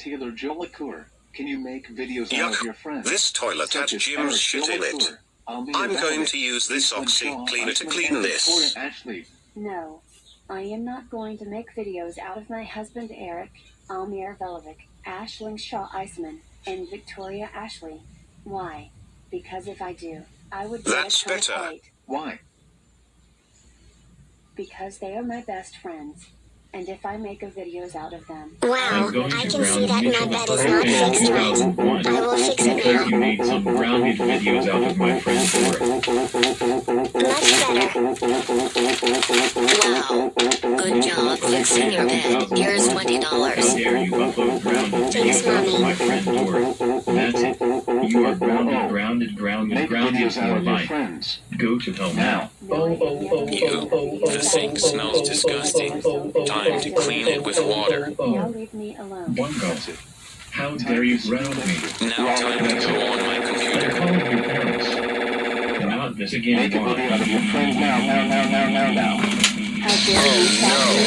Taylor Joliecur. Can you make videos out of your friends? This toilet had Jim's shit in it. I'm going to use this Oxy cleaner to clean this. No, I am not going to make videos out of my husband Eric, Amir Velovic, Aisling Shaw Iceman, and Victoria Ashley. Why? Because if I do, I would get a ton of hate. Why? Because they are my best friends. And if I make videos out of them... Wow, I can see that my bed is not fixed right. I will fix it now. You made some grounded videos out of my friend Cora. Much better. Wow, good job fixing your bed. Here's $20. There you upload grounded Thanks, videos Mommy. of my friend Cora. That's it. You are grounded for life. Go to hell now. The sink smells disgusting. Time to clean it with water. Now leave me alone. Bongo, how dare you ground me? Now time to go on my computer. Call your parents. Not this again. Make a video out of your friends now. How dare you stop me,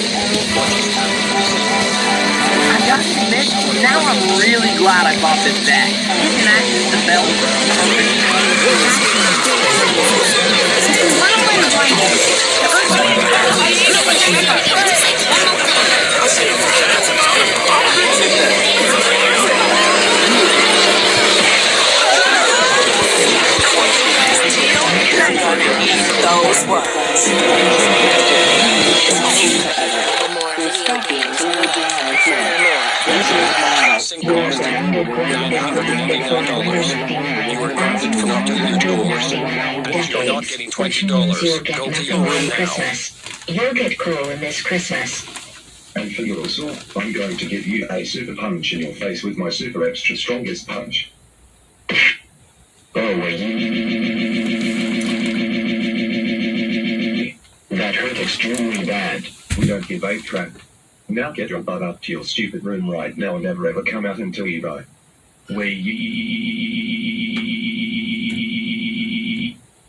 I got to admit, now I'm really glad I bought this bag. You can access the belt Those words. Sink cost $999. You are grounded for up to 2 hours. You're not getting $20. Go to your room now. You'll get cool in this Christmas. And for your assault, I'm going to give you a super punch in your face with my super extra strongest punch. Oh, that hurt extremely bad. We don't give a crap. Now get your butt up to your stupid room right now and never ever come out until you die.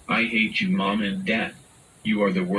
I hate you, Mom and Dad. You are the worst.